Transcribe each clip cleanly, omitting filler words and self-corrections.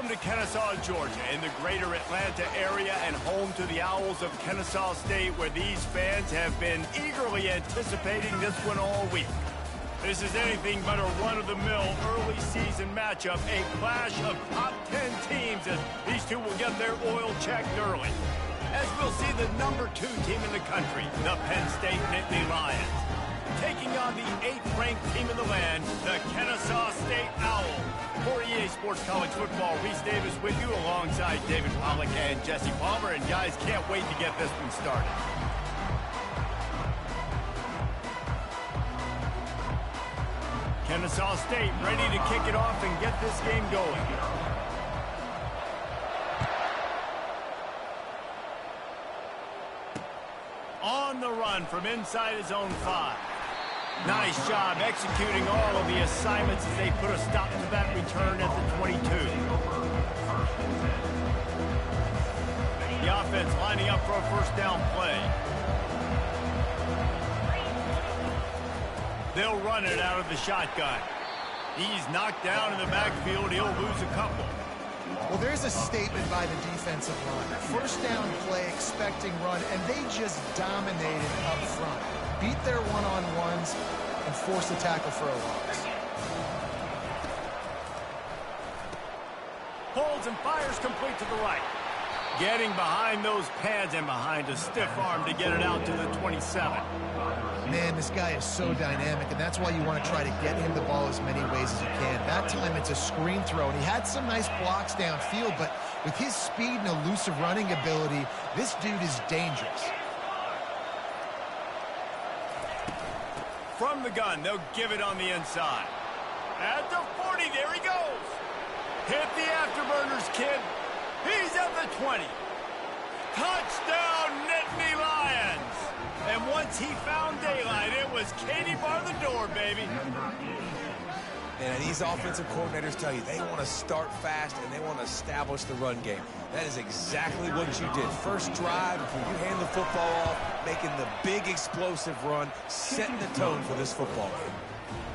Welcome to Kennesaw, Georgia, in the greater Atlanta area and home to the Owls of Kennesaw State, where these fans have been eagerly anticipating this one all week. This is anything but a run-of-the-mill early season matchup, a clash of top 10 teams as these two will get their oil checked early. As we'll see the number 2 team in the country, the Penn State Nittany Lions, taking on the 8th-ranked team in the land, the Kennesaw State Owls. For EA Sports College Football, Reese Davis with you alongside David Pollack and Jesse Palmer. And guys, can't wait to get this one started. Kennesaw State ready to kick it off and get this game going. On the run from inside his own 5. Nice job executing all of the assignments as they put a stop to that return at the 22. The offense lining up for a first down play. They'll run it out of the shotgun. He's knocked down in the backfield. He'll lose a couple. Well, there's a statement by the defensive line. First down play, expecting run, and they just dominated up front. Beat their one-on-ones and force the tackle for a loss. Holds and fires complete to the right. Getting behind those pads and behind a stiff arm to get it out to the 27. Man, this guy is so dynamic, and that's why you want to try to get him the ball as many ways as you can. That time it's a screen throw, and he had some nice blocks downfield, but with his speed and elusive running ability, this dude is dangerous. From the gun, they'll give it on the inside. At the 40, there he goes. Hit the afterburners, kid. He's at the 20. Touchdown, Nittany Lions. And once he found daylight, it was Katie bar the door, baby. And these offensive coordinators tell you they want to start fast and they want to establish the run game. That is exactly what you did. First drive, you hand the football off, making the big explosive run, setting the tone for this football game.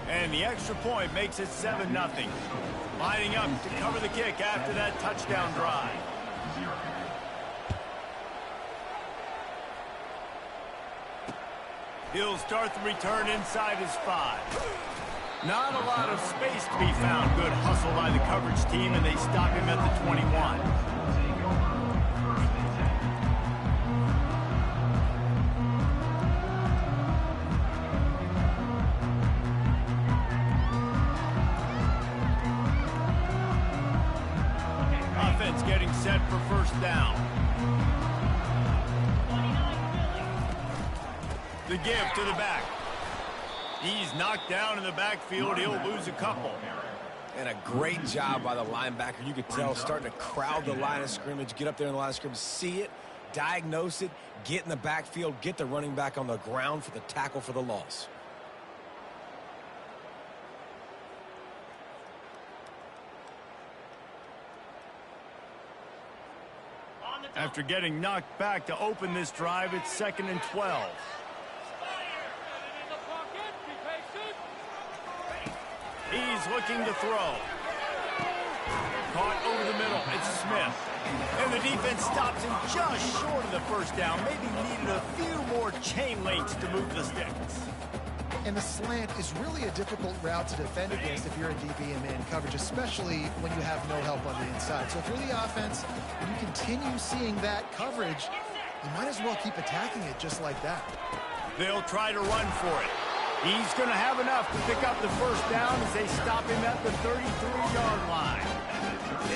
And the extra point makes it 7-0. Lining up to cover the kick after that touchdown drive. He'll start the return inside his 5. Not a lot of space to be found. Good hustle by the coverage team, and they stop him at the 21. Offense getting set for first down. The give to the back. He's knocked down in the backfield. He'll lose a couple. And a great job by the linebacker. You could tell starting to crowd the line of scrimmage, get up there in the line of scrimmage, see it, diagnose it, get in the backfield, get the running back on the ground for the tackle for the loss. After getting knocked back to open this drive, it's 2nd and 12. He's looking to throw. Caught over the middle. It's Smith. And the defense stops him just short of the first down. Maybe needed a few more chain links to move the sticks. And the slant is really a difficult route to defend against if you're in DB and man coverage, especially when you have no help on the inside. So if you're the offense and you continue seeing that coverage, you might as well keep attacking it just like that. They'll try to run for it. He's going to have enough to pick up the first down as they stop him at the 33-yard line.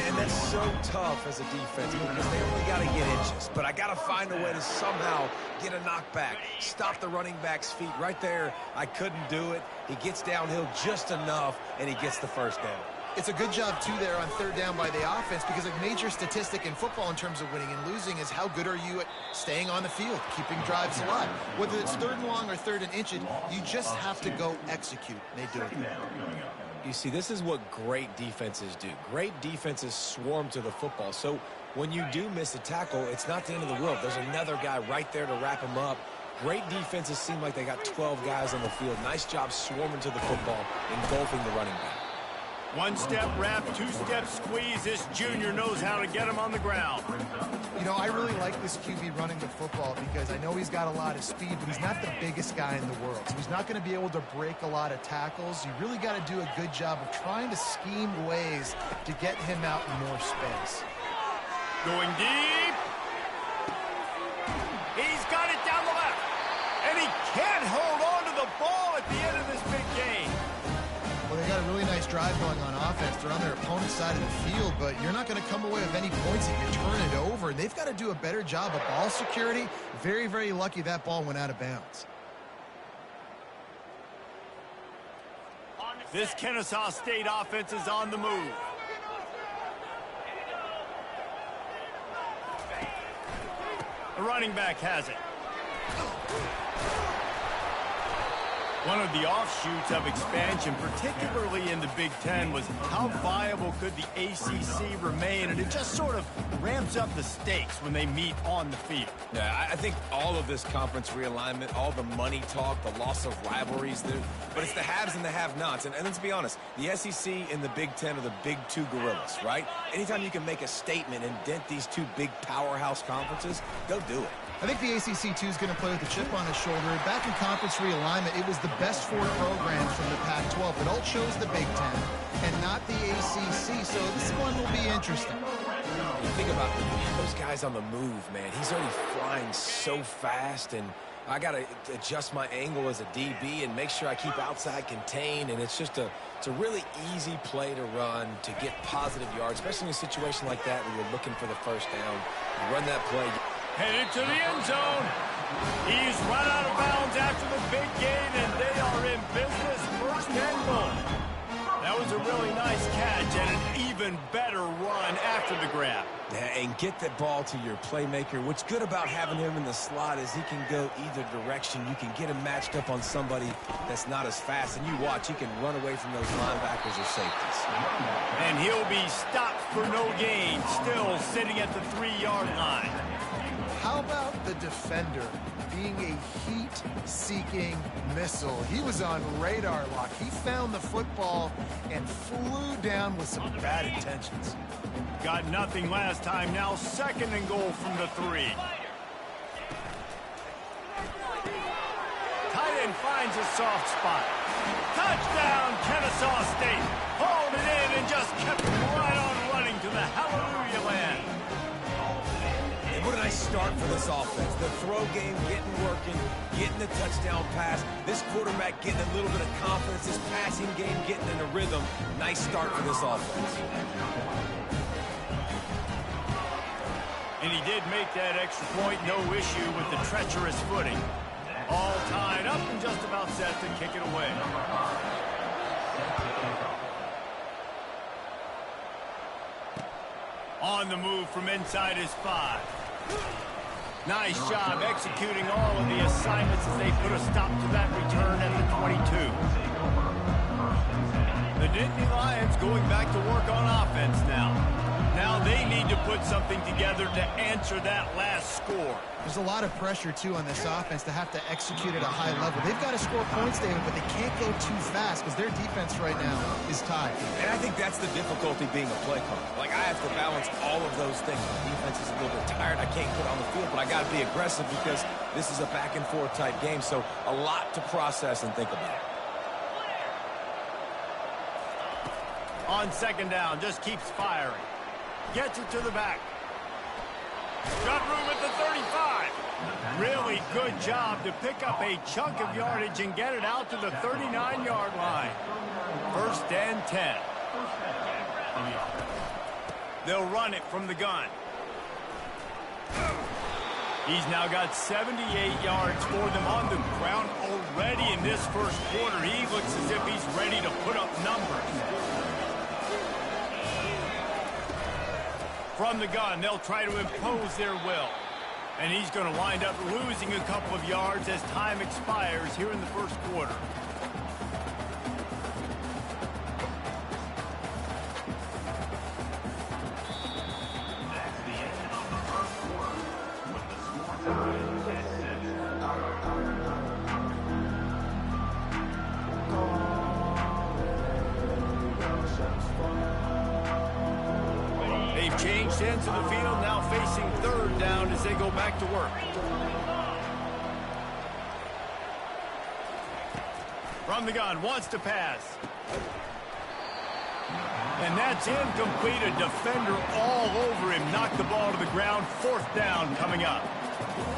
And that's so tough as a defense because they only got to get inches. But I got to find a way to somehow get a knockback, stop the running back's feet. Right there, I couldn't do it. He gets downhill just enough, and he gets the first down. It's a good job, too, there on third down by the offense because a major statistic in football in terms of winning and losing is how good are you at staying on the field, keeping drives alive. Whether it's 3rd and long or 3rd and inches, you just have to go execute. They do it. You see, this is what great defenses do. Great defenses swarm to the football. So when you do miss a tackle, it's not the end of the world. There's another guy right there to wrap him up. Great defenses seem like they got 12 guys on the field. Nice job swarming to the football, engulfing the running back. One-step wrap, two-step squeeze. This junior knows how to get him on the ground. You know, I really like this QB running the football because I know he's got a lot of speed, but he's not the biggest guy in the world. So he's not going to be able to break a lot of tackles. You really got to do a good job of trying to scheme ways to get him out in more space. Going deep. He's got it down the left. And he can't hold on to the ball at the end of this big game. Well, they got a really nice drive going on offense. They're on their opponent's side of the field, but you're not going to come away with any points if you turn it over. And they've got to do a better job of ball security. Very, very lucky that ball went out of bounds. This Kennesaw State offense is on the move. The running back has it. One of the offshoots of expansion, particularly in the Big Ten, was how viable could the ACC remain, and it just sort of ramps up the stakes when they meet on the field. Yeah, I think all of this conference realignment, all the money talk, the loss of rivalries, but it's the haves and the have-nots. And let's be honest, the SEC and the Big Ten are the big two gorillas, right? Anytime you can make a statement and dent these two big powerhouse conferences, go do it. I think the ACC, too, is going to play with a chip on his shoulder. Back in conference realignment, it was the best four programs from the Pac-12. It all chose the Big Ten and not the ACC, so this one will be interesting. You think about those guys on the move, man. He's already flying so fast, and I got to adjust my angle as a DB and make sure I keep outside contained, and it's a really easy play to run to get positive yards, especially in a situation like that where you're looking for the first down. You run that play. Headed to the end zone. He's run out of bounds after the big gain, and they are in business. First and goal. That was a really nice catch and an even better run after the grab. Yeah, and get that ball to your playmaker. What's good about having him in the slot is he can go either direction. You can get him matched up on somebody that's not as fast, and you watch, he can run away from those linebackers or safeties. And he'll be stopped for no gain, still sitting at the 3-yard line. How about the defender being a heat-seeking missile? He was on radar lock. He found the football and flew down with some bad intentions. Got nothing last time. Now second and goal from the 3. Tight end finds a soft spot. Touchdown, Kennesaw State. Hauled it in and just kept right on running to the hallelujah land. What a nice start for this offense. The throw game getting working, getting the touchdown pass. This quarterback getting a little bit of confidence. This passing game getting in a rhythm. Nice start for this offense. And he did make that extra point, no issue with the treacherous footing. All tied up and just about set to kick it away. On the move from inside his 5. Nice job executing all of the assignments as they put a stop to that return at the 22. The Nittany Lions going back to work on offense now. Now they need to put something together to answer that last score. There's a lot of pressure, too, on this offense to have to execute at a high level. They've got to score points, David, but they can't go too fast because their defense right now is tied. And I think that's the difficulty being a play caller. Like, I have to balance all of those things. The defense is a little bit tired. I can't put on the field, but I got to be aggressive because this is a back-and-forth type game, so a lot to process and think about. On second down, just keeps firing. Gets it to the back. Got room at the 35. Really good job to pick up a chunk of yardage and get it out to the 39-yard line. First and 10. They'll run it from the gun. He's now got 78 yards for them on the ground already in this first quarter. He looks as if he's ready to put up numbers. From the gun, they'll try to impose their will. And he's going to wind up losing a couple of yards as time expires here in the first quarter. They've changed ends of the field, now facing third down as they go back to work. From the gun, wants to pass. And that's incomplete. A defender all over him. Knocked the ball to the ground. Fourth down coming up.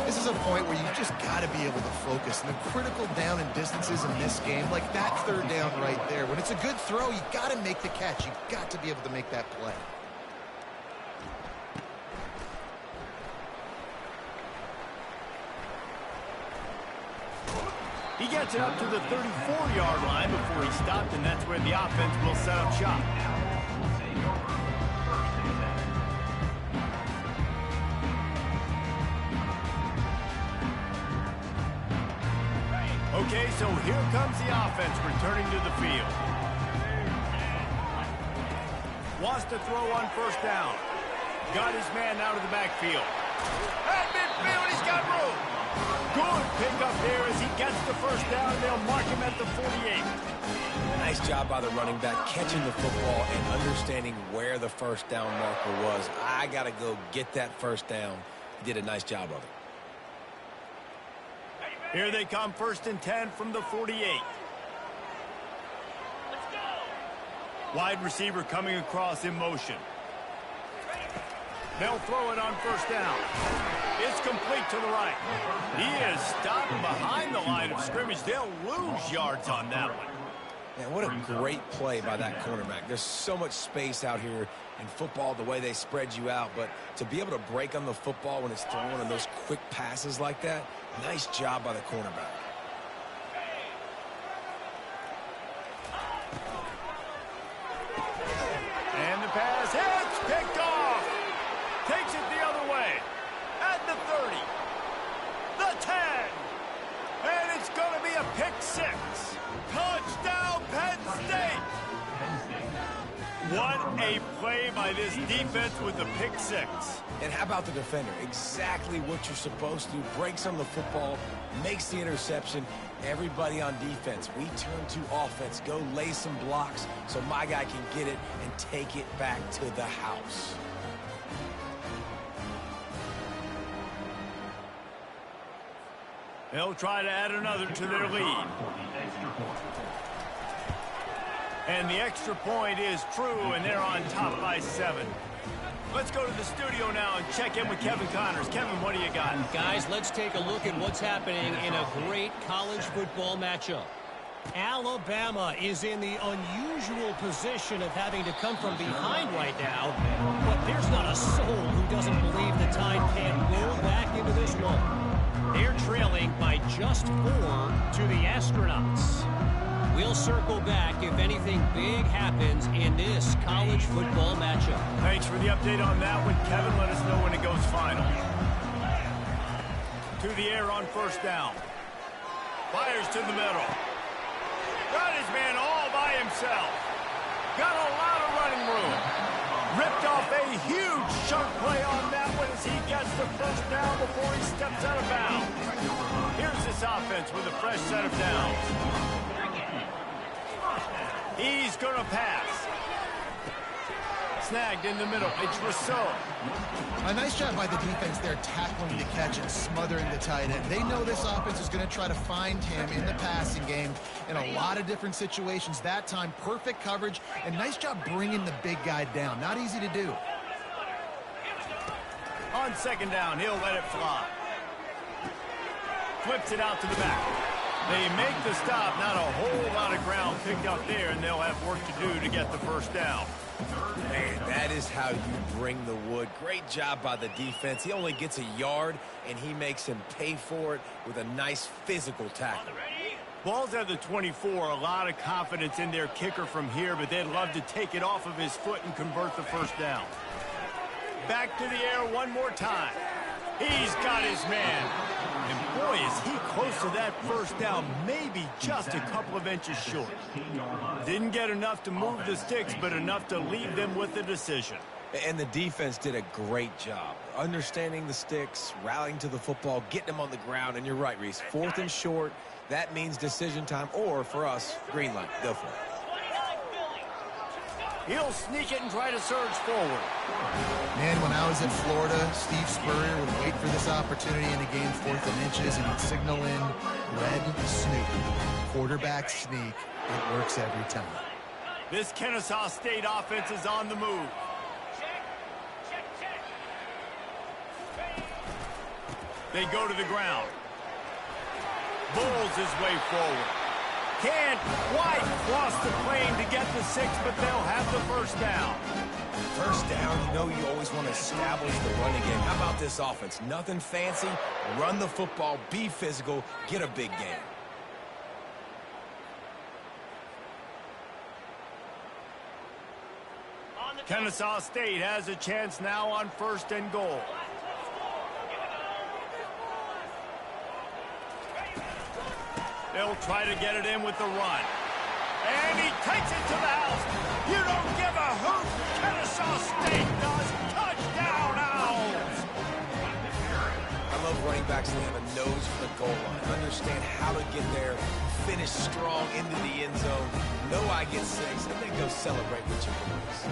This is a point where you just got to be able to focus. And the critical down and distances in this game, like that third down right there. When it's a good throw, you got to make the catch. You got to be able to make that play. He gets it up to the 34-yard line before he stopped, and that's where the offense will set up shop. Okay, so here comes the offense returning to the field. Wants to throw on first down. Got his man out of the backfield. At midfield, he's got room. Good pickup there as he gets the first down. They'll mark him at the 48. Nice job by the running back catching the football and understanding where the first down marker was. I got to go get that first down. He did a nice job of it. Here they come, 1st and 10 from the 48. Let's go. Wide receiver coming across in motion. They'll throw it on first down. It's complete to the right. He is stopped behind the line of scrimmage. They'll lose yards on that one. Man, what a great play by that cornerback. There's so much space out here in football, the way they spread you out. But to be able to break on the football when it's thrown in those quick passes like that, nice job by the cornerback. And the pass, it's picked off. Takes it the other way. At the 30. The 10. And it's going to be a pick six. Touchdown, Penn State. What a play by this defense with the pick six. And how about the defender? Exactly what you're supposed to. Breaks on the football, makes the interception. Everybody on defense, we turn to offense. Go lay some blocks so my guy can get it and take it back to the house. They'll try to add another to their lead. And the extra point is true, and they're on top by 7. Let's go to the studio now and check in with Kevin Connors. Kevin, what do you got? Guys, let's take a look at what's happening in a great college football matchup. Alabama is in the unusual position of having to come from behind right now, but there's not a soul who doesn't believe the Tide can roll back into this one. They're trailing by just 4 to the Astronauts. We'll circle back if anything big happens in this college football matchup. Thanks for the update on that one, Kevin. Let us know when it goes final. To the air on first down. Fires to the middle. Got his man all by himself. Got a lot of running room. Ripped off a huge chunk play on that one as he gets the first down before he steps out of bounds. Here's this offense with a fresh set of downs. He's going to pass. Snagged in the middle. It's Rousseau. A nice job by the defense there, tackling the catch and smothering the tight end. They know this offense is going to try to find him in the passing game in a lot of different situations. That time, perfect coverage, and nice job bringing the big guy down. Not easy to do. On second down, he'll let it fly. Flips it out to the back. They make the stop. Not a whole lot of ground picked up there, and they'll have work to do to get the first down. Man, that is how you bring the wood. Great job by the defense. He only gets a yard, and he makes him pay for it with a nice physical tackle. Ball's at the 24. A lot of confidence in their kicker from here, but they'd love to take it off of his foot and convert the first down. Back to the air one more time. He's got his man. And boy, is he close to that first down, maybe just a couple of inches short. Didn't get enough to move the sticks, but enough to leave them with the decision. And the defense did a great job. Understanding the sticks, rallying to the football, getting them on the ground. And you're right, Reese. 4th and short, that means decision time. Or, for us, green light. Go for it. He'll sneak it and try to surge forward. Man, when I was at Florida, Steve Spurrier would wait for this opportunity in a game 4th and inches, and he'd signal in red snoop, quarterback sneak. It works every time. This Kennesaw State offense is on the move. They go to the ground. Bulls his way forward. Can't quite cross the plane to get the 6, but they'll have the first down. First down, you know you always want to establish the running game. How about this offense? Nothing fancy. Run the football, be physical, get a big game. Kennesaw State has a chance now on 1st and goal. They'll try to get it in with the run. And he takes it to the house. You don't give a hoot. Kennesaw State does. Touchdown, Owls. I love running backs that have a nose for the goal line. Understand how to get there, finish strong into the end zone. Know I get 6, and then go celebrate with your boys.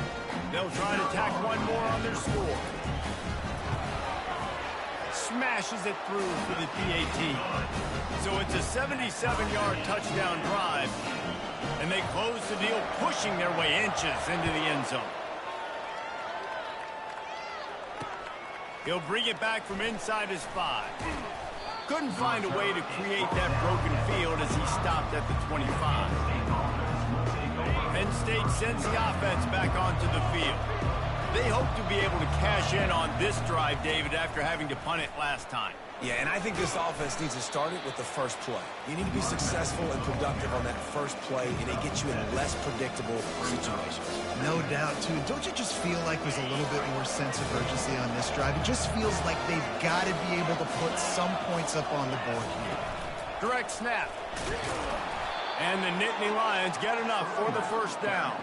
They'll try to tack one more on their score. Smashes it through for the PAT. So it's a 77-yard touchdown drive, and they close the deal, pushing their way inches into the end zone. He'll bring it back from inside his 5. Couldn't find a way to create that broken field as he stopped at the 25. Penn State sends the offense back onto the field. They hope to be able to cash in on this drive, David, after having to punt it last time. Yeah, and I think this offense needs to start it with the first play. You need to be successful and productive on that first play, and it gets you in less predictable situations. No doubt, too. Don't you just feel like there's a little bit more sense of urgency on this drive? It just feels like they've got to be able to put some points up on the board here. Direct snap. And the Nittany Lions get enough for the first down.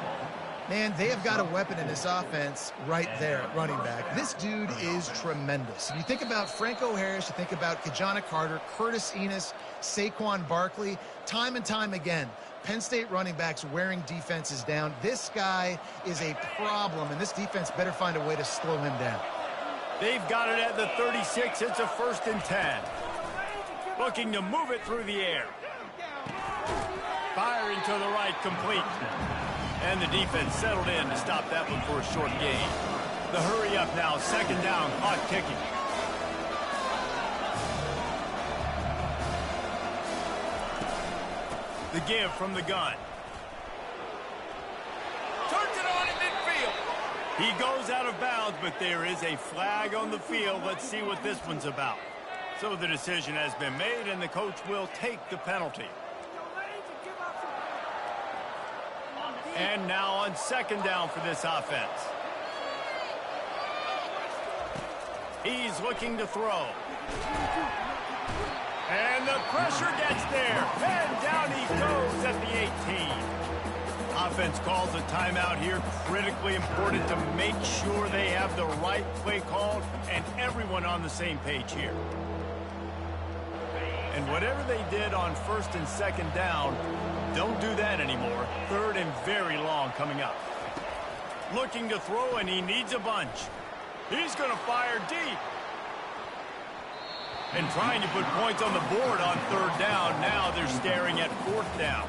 Man, they have got a weapon in this offense right there at running back. This dude is tremendous. You think about Franco Harris, you think about Kajana Carter, Curtis Enos, Saquon Barkley, time and time again. Penn State running backs wearing defenses down. This guy is a problem, and this defense better find a way to slow him down. They've got it at the 36. It's a 1st and 10. Looking to move it through the air. Firing to the right, complete. And the defense settled in to stop that one for a short gain. The hurry up now, 2nd down, clock ticking. The give from the gun. Turns it on in midfield. He goes out of bounds, but there is a flag on the field. Let's see what this one's about. So the decision has been made, and the coach will take the penalty. And now on 2nd down for this offense. He's looking to throw. And the pressure gets there. And down he goes at the 18. Offense calls a timeout here. Critically important to make sure they have the right play called and everyone on the same page here. And whatever they did on 1st and 2nd down, don't do that anymore. 3rd and very long coming up. Looking to throw, and he needs a bunch. He's going to fire deep. And trying to put points on the board on 3rd down. Now they're staring at 4th down.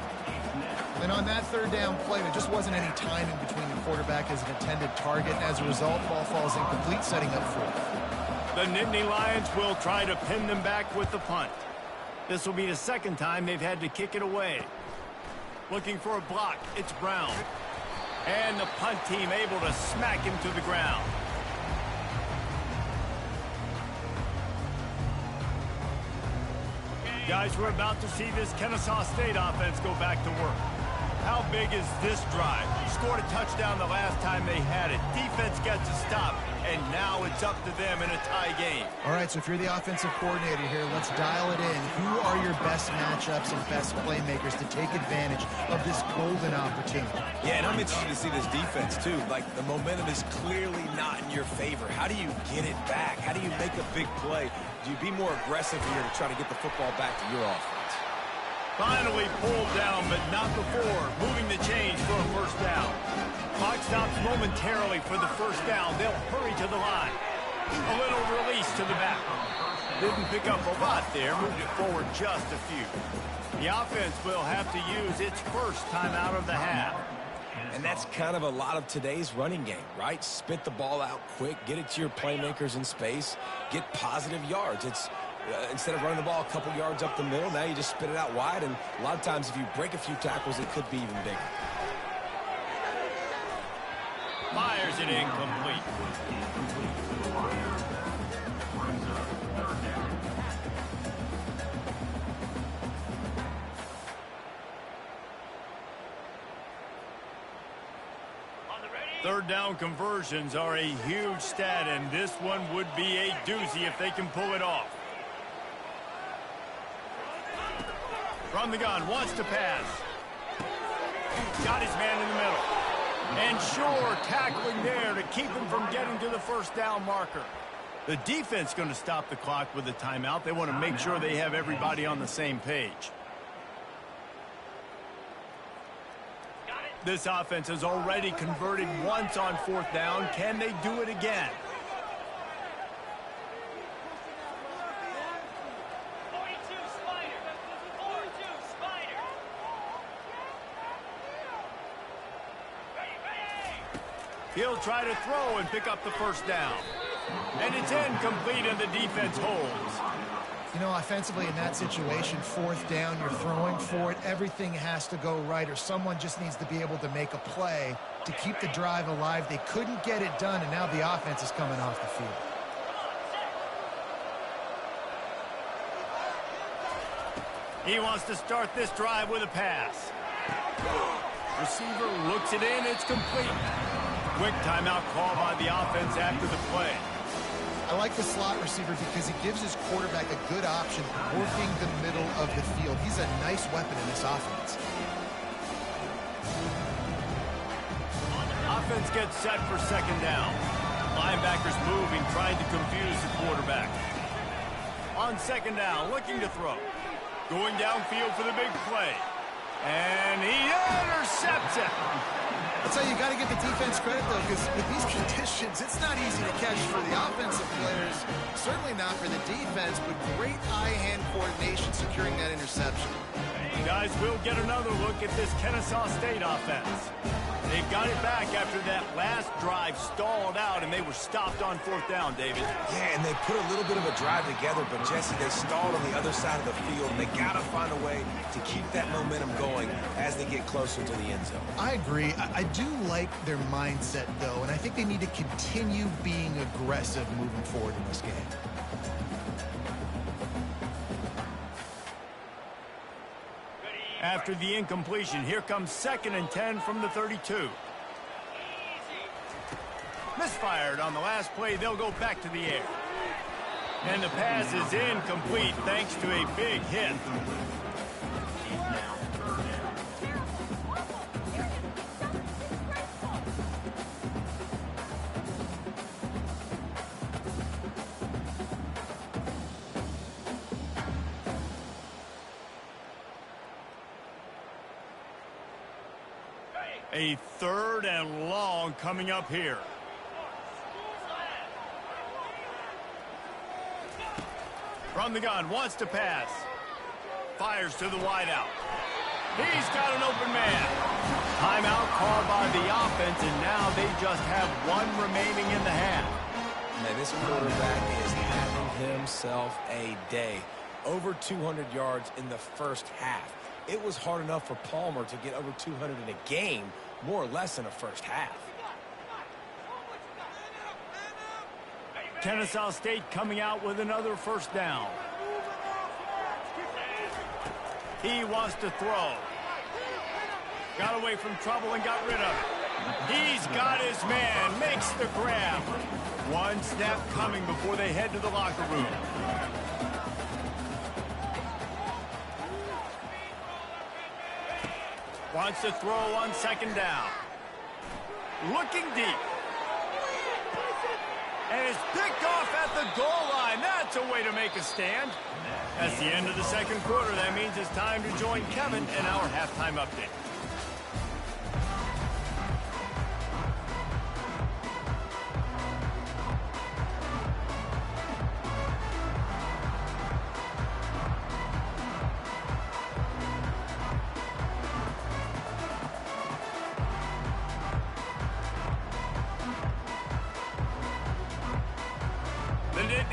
And on that 3rd down play, there just wasn't any timing between the quarterback as an intended target. And as a result, ball falls incomplete, setting up 4th. The Nittany Lions will try to pin them back with the punt. This will be the 2nd time they've had to kick it away. Looking for a block. It's Brown. And the punt team able to smack him to the ground. Guys, we're about to see this Kennesaw State offense go back to work. How big is this drive? Scored a touchdown the last time they had it. Defense gets a stop, and now it's up to them in a tie game. All right, so if you're the offensive coordinator here, let's dial it in. Who are your best matchups and best playmakers to take advantage of this golden opportunity? Yeah, and I'm interested to see this defense, too. Like, the momentum is clearly not in your favor. How do you get it back? How do you make a big play? Do you be more aggressive here to try to get the football back to your offense? Finally pulled down, but not before. Moving the chains for a 1st down. Clock stops momentarily for the first down. They'll hurry to the line. A little release to the back. Didn't pick up a lot there. Moved it forward just a few. The offense will have to use its first timeout of the half. And that's kind of a lot of today's running game, right? Spit the ball out quick, get it to your playmakers in space, get positive yards. It's instead of running the ball a couple yards up the middle, now you just spit it out wide, and a lot of times if you break a few tackles, it could be even bigger. Fires it incomplete. Third down conversions are a huge stat, and this one would be a doozy if they can pull it off. From the gun, wants to pass. Got his man in the middle. And sure, tackling there to keep him from getting to the first down marker. The defense going to stop the clock with a timeout. They want to make sure they have everybody on the same page. This offense has already converted once on fourth down. Can they do it again? He'll try to throw and pick up the first down. And it's incomplete, and the defense holds. You know, offensively in that situation, fourth down, you're throwing for it. Everything has to go right, or someone just needs to be able to make a play to keep the drive alive. They couldn't get it done, and now the offense is coming off the field. He wants to start this drive with a pass. Receiver looks it in. It's complete. Quick timeout call by the offense after the play. I like the slot receiver because he gives his quarterback a good option working the middle of the field. He's a nice weapon in this offense. Offense gets set for second down. Linebackers moving, trying to confuse the quarterback. On second down, looking to throw. Going downfield for the big play. And he intercepts it. That's how you got to give the defense credit, though, because with these conditions, it's not easy to catch for the offensive players. Certainly not for the defense, but great eye-hand coordination securing that interception. Guys, we'll get another look at this Kennesaw State offense. They've got it back after that last drive stalled out, and they were stopped on fourth down, David. Yeah, and they put a little bit of a drive together, but, Jesse, they stalled on the other side of the field, and they got to find a way to keep that momentum going as they get closer to the end zone. I agree. I do like their mindset, though, and I think they need to continue being aggressive moving forward in this game. After the incompletion, here comes 2nd and 10 from the 32. Misfired on the last play. They'll go back to the air. And the pass is incomplete thanks to a big hit. A 3rd and long coming up here. From the gun, wants to pass. Fires to the wideout. He's got an open man. Timeout called by the offense, and now they just have one remaining in the half. Man, this quarterback is having himself a day. Over 200 yards in the first half. It was hard enough for Palmer to get over 200 in a game, more or less in a first half. Kennesaw State coming out with another first down. He wants to throw. Got away from trouble and got rid of it. He's got his man, makes the grab. One snap coming before they head to the locker room. Wants to throw on 2nd down. Looking deep. And it's picked off at the goal line. That's a way to make a stand. That's the end of the 2nd quarter. That means it's time to join Kevin in our halftime update.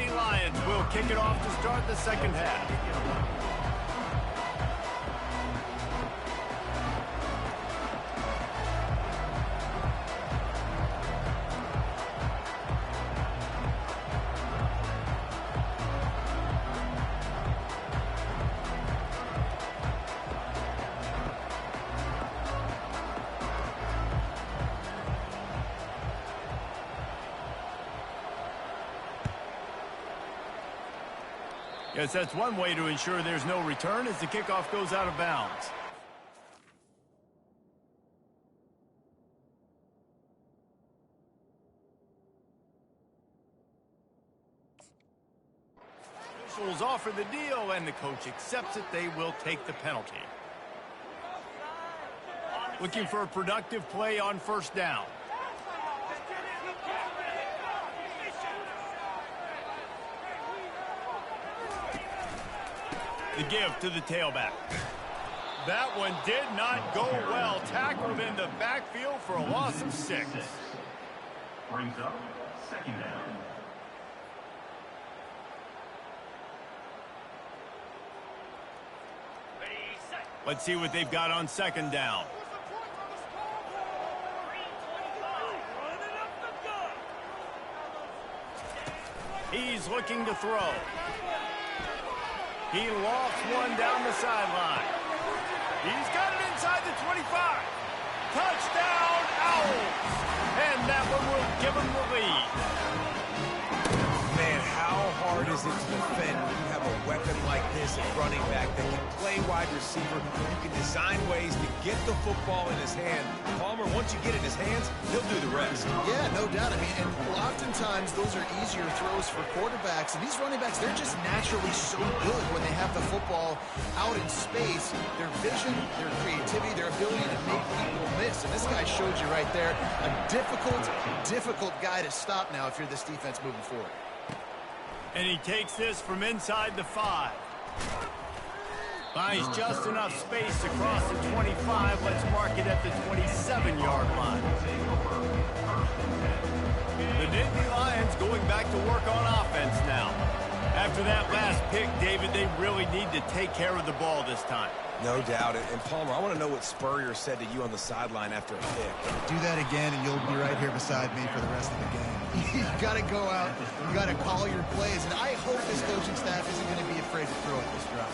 Nittany Lions will kick it off to start the second half. Yes, that's one way to ensure there's no return as the kickoff goes out of bounds. Officials offer the deal, and the coach accepts it. They will take the penalty. Looking for a productive play on first down. The give to the tailback. That one did not go well. Tackled in the backfield for a loss of 6. Brings up second down. Let's see what they've got on second down. He's looking to throw. He lofts one down the sideline. He's got it inside the 25. Touchdown, Owls. And that one will give him the lead. Man, how hard is it to defend when you have a weapon like this at running back that can play wide receiver? You can design ways to get the football in his hand. Palmer, once you get it in his hands, he'll do the rest. Yeah, no doubt. I mean, and oftentimes those are easier throws for quarterbacks. And these running backs, they're just naturally so good when they have the football out in space. Their vision, their creativity, their ability to make people miss. And this guy showed you right there a difficult guy to stop now if you're this defense moving forward. And he takes this from inside the 5. Finds just enough space across the 25. Let's mark it at the 27-yard line. The Nittany Lions going back to work on offense now. After that last pick, David, they really need to take care of the ball this time. No doubt. And Palmer, I want to know what Spurrier said to you on the sideline after a pick. Do that again, and you'll be right here beside me for the rest of the game. You got to go out. You got to call your plays. And I hope this coaching staff isn't going to be afraid to throw at this drive.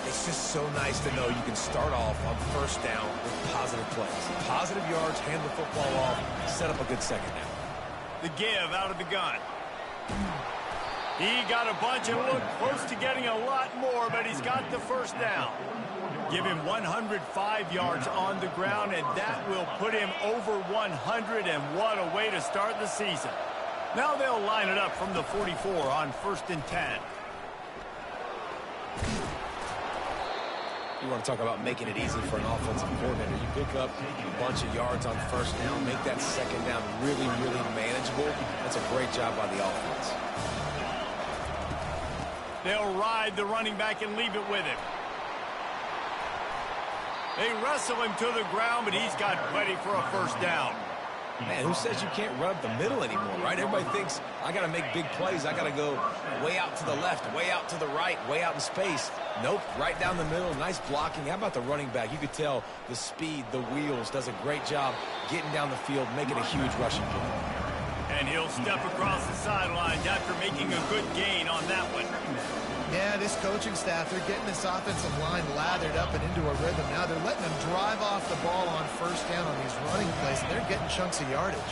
It's just so nice to know you can start off on first down with positive plays. Positive yards, hand the football off, set up a good second down. The give out of the gun. He got a bunch and looked close to getting a lot more, but he's got the first down. Give him 105 yards on the ground, and that will put him over 100, and what a way to start the season. Now they'll line it up from the 44 on 1st and 10. You want to talk about making it easy for an offensive coordinator. You pick up a bunch of yards on first down, make that second down really, really manageable. That's a great job by the offense. They'll ride the running back and leave it with him. They wrestle him to the ground, but he's got plenty for a first down. Man, who says you can't run up the middle anymore, right? Everybody thinks, I got to make big plays. I got to go way out to the left, way out to the right, way out in space. Nope, right down the middle. Nice blocking. How about the running back? You could tell the speed, the wheels, does a great job getting down the field, making a huge rushing play. And he'll step across the sidelines after making a good gain on that one. Yeah, this coaching staff, they're getting this offensive line lathered up and into a rhythm now. They're letting them drive off the ball on first down on these running plays, and they're getting chunks of yardage.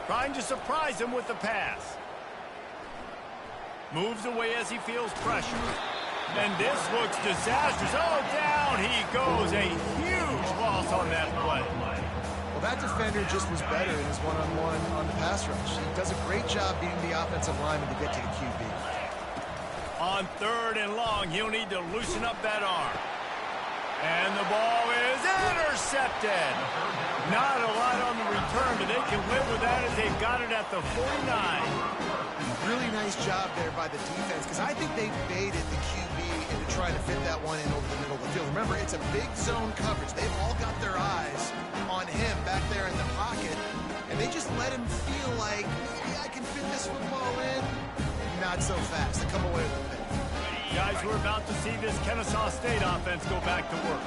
Trying to surprise him with the pass. Moves away as he feels pressure. And this looks disastrous. Oh, down he goes. A huge loss on that play. Well, that defender just was better in his one-on-one on the pass rush. He does a great job beating the offensive lineman to get to the QB. On 3rd and long, he'll need to loosen up that arm. And the ball is intercepted. Not a lot on the return, but they can live with that as they've got it at the 49. Really nice job there by the defense, because I think they baited the QB into trying to fit that one in over the middle of the field. Remember, it's a big zone coverage. They've all got their eyes on him back there in the pocket, and they just let him feel like, maybe I can fit this football in. not so fast. They come away with the pick. Guys, we're about to see this Kennesaw State offense go back to work.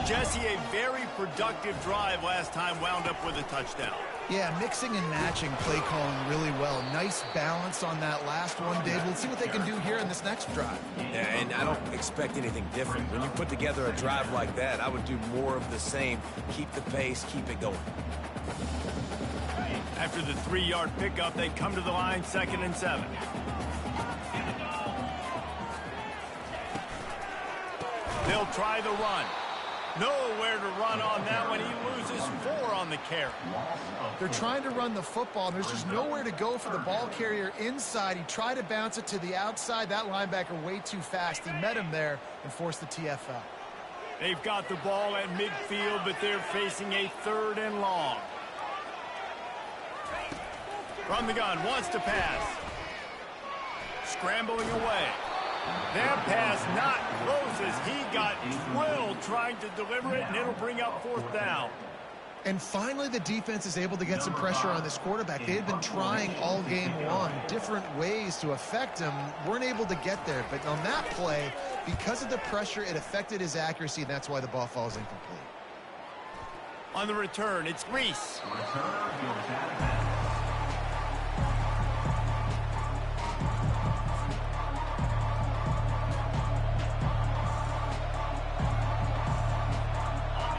Jesse, a very productive drive last time wound up with a touchdown. Yeah, mixing and matching play calling really well. Nice balance on that last one, Dave. We'll see what they can do here in this next drive. Yeah, and I don't expect anything different. When you put together a drive like that, I would do more of the same. Keep the pace, keep it going. After the 3-yard pickup, they come to the line, 2nd and 7. They'll try the run. Nowhere to run on that one. He loses 4 on the carry. They're trying to run the football, and there's just nowhere to go for the ball carrier inside. He tried to bounce it to the outside. That linebacker way too fast. He met him there and forced the TFL. They've got the ball at midfield, but they're facing a 3rd and long. From the gun, wants to pass. Scrambling away. That pass not close as he got drilled trying to deliver it, and it'll bring up 4th down. And finally, the defense is able to get some pressure on this quarterback. They had been trying all game long, different ways to affect him. Weren't able to get there. But on that play, because of the pressure, it affected his accuracy, and that's why the ball falls incomplete. On the return, it's Reese.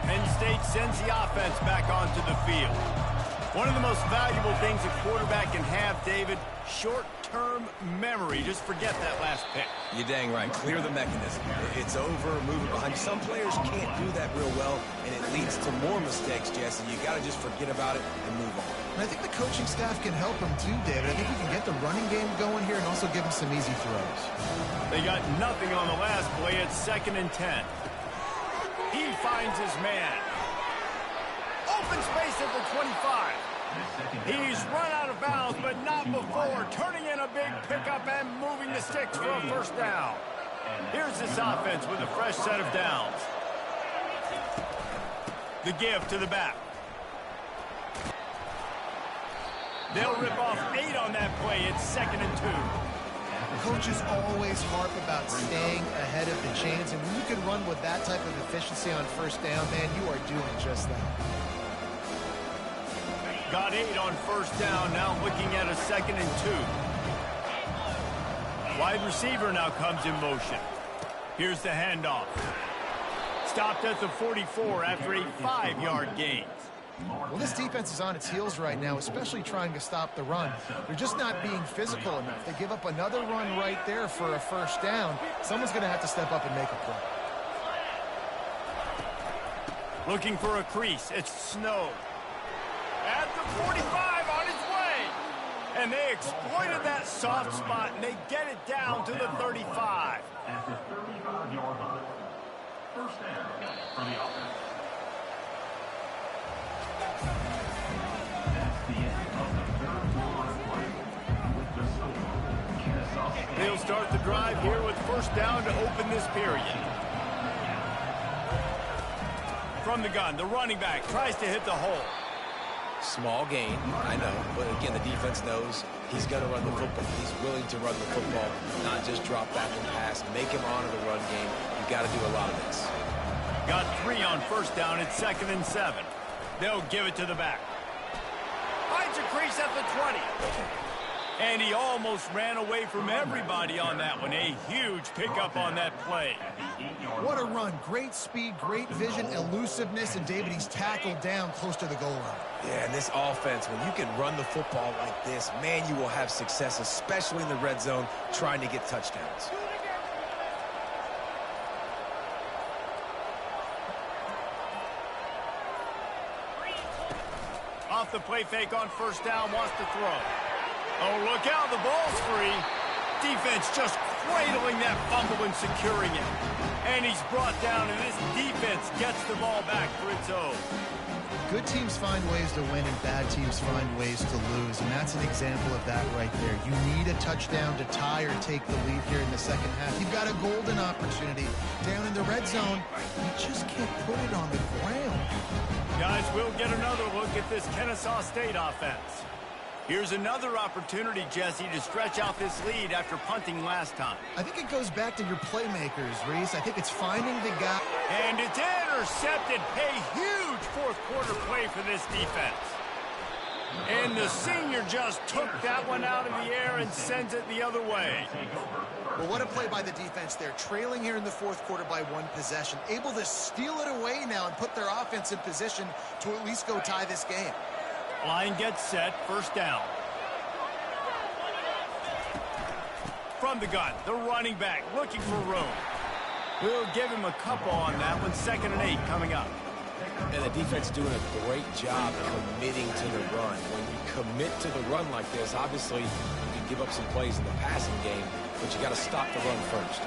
Penn State sends the offense back onto the field. One of the most valuable things a quarterback can have, David, short-term memory. Just forget that last pick. You're dang right. Clear the mechanism. It's over, move it behind you. Some players can't do that real well, and it leads to more mistakes, Jesse. You got to just forget about it and move on. And I think the coaching staff can help him too, David. I think we can get the running game going here and also give him some easy throws. They got nothing on the last play. It's 2nd and 10. He finds his man. Open space at the 25. He's run out of bounds, but not before. Turning in a big pickup and moving the sticks for a 1st down. Here's this offense with a fresh set of downs. The give to the back. They'll rip off 8 on that play. It's 2nd and 2. Coaches always harp about staying ahead of the chains, and when you can run with that type of efficiency on 1st down, man, you are doing just that. Got 8 on 1st down, now looking at a 2nd and 2. Wide receiver now comes in motion. Here's the handoff. Stopped at the 44 after a 5-yard gain. Well, this defense is on its heels right now, especially trying to stop the run. They're just not being physical enough. They give up another run right there for a 1st down. Someone's going to have to step up and make a play. Looking for a crease. It's Snow. At the 45 on his way. And they exploited that soft spot, and they get it down to the 35. At the 35-yard line. 1st down for the offense. That's the end of the 3rd quarter play with the score. Kennesaw State. They'll start the drive here with 1st down to open this period. From the gun, the running back tries to hit the hole. Small gain, I know, but again, the defense knows he's going to run the football. He's willing to run the football, not just drop back and pass. Make him honor the run game. You got to do a lot of this. Got 3 on 1st down. It's 2nd and 7. They'll give it to the back. Finds a crease at the 20. And he almost ran away from everybody on that one. A huge pickup on that play. What a run. Great speed, great vision, elusiveness, and David, he's tackled down close to the goal line. Yeah, and this offense, when you can run the football like this, man, you will have success, especially in the red zone, trying to get touchdowns. Off the play fake on 1st down, wants to throw. Oh, look out, the ball's free. Defense just cradling that fumble and securing it. And he's brought down, and this defense gets the ball back for its own. Good teams find ways to win, and bad teams find ways to lose, and that's an example of that right there. You need a touchdown to tie or take the lead here in the 2nd half. You've got a golden opportunity down in the red zone. You just can't put it on the ground. Guys, we'll get another look at this Kennesaw State offense. Here's another opportunity, Jesse, to stretch out this lead after punting last time. I think it goes back to your playmakers, Reese. I think it's finding the guy. And it's intercepted. A huge fourth quarter play for this defense. And the senior just took that one out of the air and sends it the other way. Well, what a play by the defense there. Trailing here in the fourth quarter by one possession. Able to steal it away now and put their offense in position to at least go tie this game. Line gets set, first down. From the gun, the running back looking for room. We'll give him a couple on that one. 2nd and 8 coming up. And the defense doing a great job committing to the run. When you commit to the run like this, obviously you can give up some plays in the passing game, but you got to stop the run first.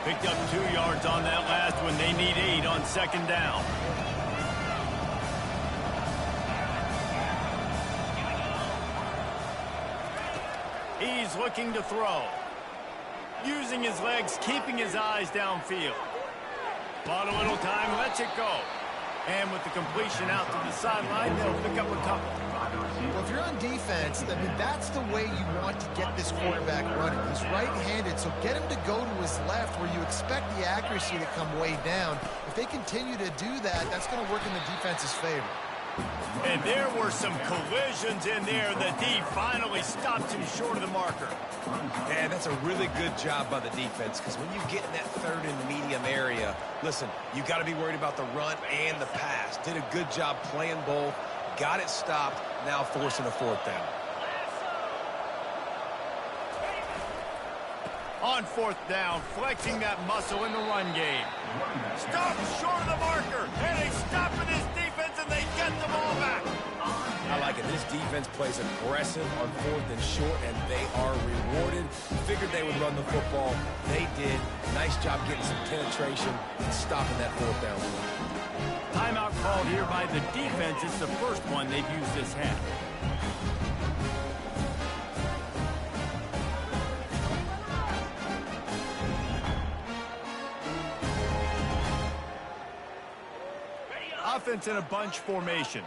Picked up 2 yards on that last one. They need 8 on 2nd down. He's looking to throw. Using his legs, keeping his eyes downfield. Bought a little time, lets it go. And with the completion out to the sideline, they'll pick up a couple. Well, if you're on defense, I mean, that's the way you want to get this quarterback running. He's right-handed, so get him to go to his left where you expect the accuracy to come way down. If they continue to do that, that's going to work in the defense's favor. And there were some collisions in there. The D finally stopped him short of the marker. And that's a really good job by the defense, because when you get in that 3rd and medium area, listen, you got to be worried about the run and the pass. Did a good job playing both, got it stopped, now forcing a 4th down. On 4th down, flexing that muscle in the run game. Stopped short of the marker, and they stop with his defense, and they get the ball back. I like it. This defense plays aggressive on 4th and short, and they are rewarded. Figured they would run the football. They did. Nice job getting some penetration and stopping that 4th down. Timeout called here by the defense. It's the first one they've used this half. Offense in a bunch formation.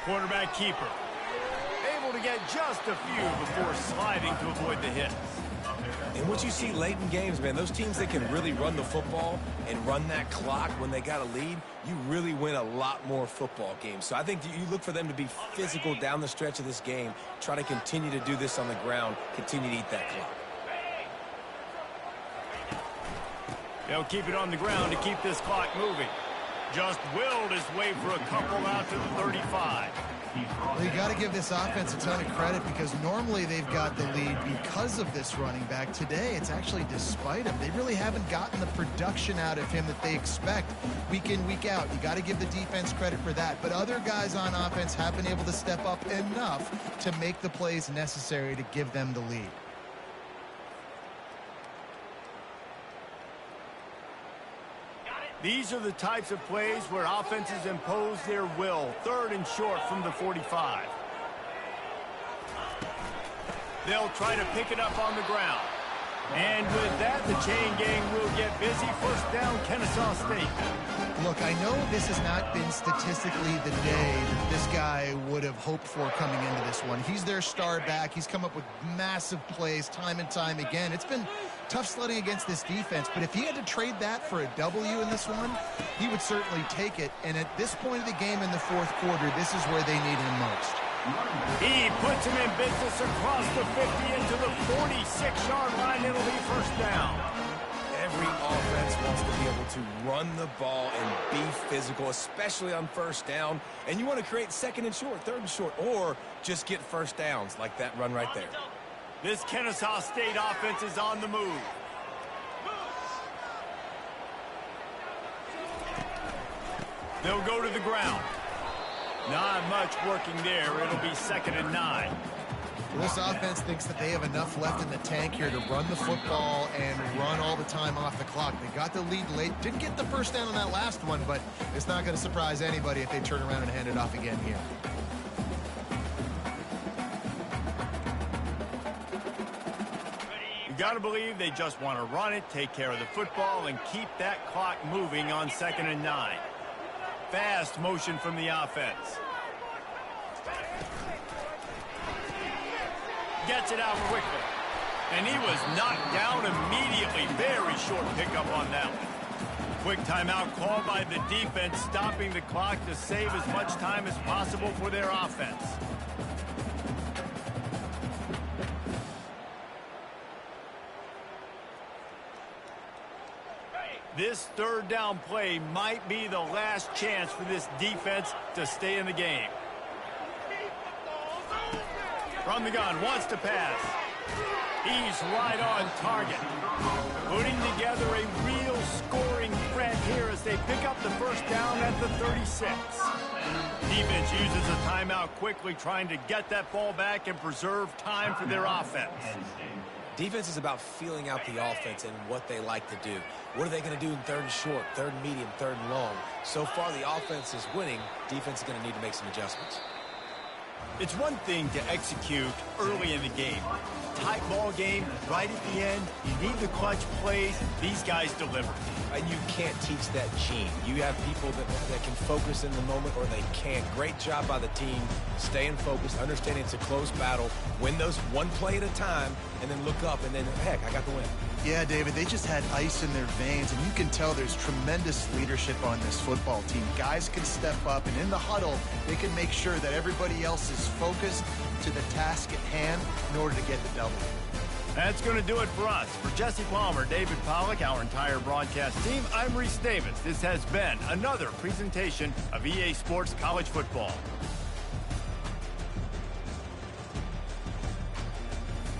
Quarterback keeper. Able to get just a few before sliding to avoid the hits. And what you see late in games, man, those teams that can really run the football and run that clock when they got a lead, you really win a lot more football games. So I think you look for them to be physical down the stretch of this game, try to continue to do this on the ground, continue to eat that clock. They'll keep it on the ground to keep this clock moving. Just willed his way for a couple out to the 35. Well, you got to give this offense a ton of credit because normally they've got the lead because of this running back. Today, it's actually despite him. They really haven't gotten the production out of him that they expect week in, week out. You got to give the defense credit for that. But other guys on offense have been able to step up enough to make the plays necessary to give them the lead. These are the types of plays where offenses impose their will. 3rd and short from the 45. They'll try to pick it up on the ground. And with that, the chain gang will get busy. First down, Kennesaw State. Look, I know this has not been statistically the day that this guy would have hoped for coming into this one. He's their star back. He's come up with massive plays time and time again. It's been tough sledding against this defense, but if he had to trade that for a W in this one, he would certainly take it. And at this point of the game in the 4th quarter, this is where they need him most. He puts him in business across the 50 into the 46-yard line. It'll be first down. Every offense wants to be able to run the ball and be physical, especially on first down. And you want to create 2nd and short, 3rd and short, or just get first downs like that run right there. This Kennesaw State offense is on the move. They'll go to the ground. Not much working there. It'll be 2nd and 9. Well, this offense thinks that they have enough left in the tank here to run the football and run all the time off the clock. They got the lead late. Didn't get the first down on that last one, but it's not going to surprise anybody if they turn around and hand it off again here. got to believe they just want to run it, take care of the football, and keep that clock moving on 2nd and 9. Fast motion from the offense. Gets it out quickly. And he was knocked down immediately. Very short pickup on that one. Quick timeout called by the defense, stopping the clock to save as much time as possible for their offense. This 3rd down play might be the last chance for this defense to stay in the game. From the gun, wants to pass. He's right on target. Putting together a real scoring threat here as they pick up the 1st down at the 36. Defense uses a timeout quickly, trying to get that ball back and preserve time for their offense. Defense is about feeling out the offense and what they like to do. What are they going to do in 3rd and short, 3rd and medium, 3rd and long? So far, the offense is winning. Defense is going to need to make some adjustments. It's one thing to execute early in the game. Tight ball game, right at the end. You need the clutch plays. These guys deliver. And you can't teach that gene. You have people that can focus in the moment or they can't. Great job by the team, staying focused, understanding it's a close battle, win those one play at a time, and then look up, and then, heck, I got the win. Yeah, David, they just had ice in their veins, and you can tell there's tremendous leadership on this football team. Guys can step up, and in the huddle, they can make sure that everybody else is focused to the task at hand in order to get the W. That's going to do it for us. For Jesse Palmer, David Pollack, our entire broadcast team, I'm Reese Davis. This has been another presentation of EA Sports College Football.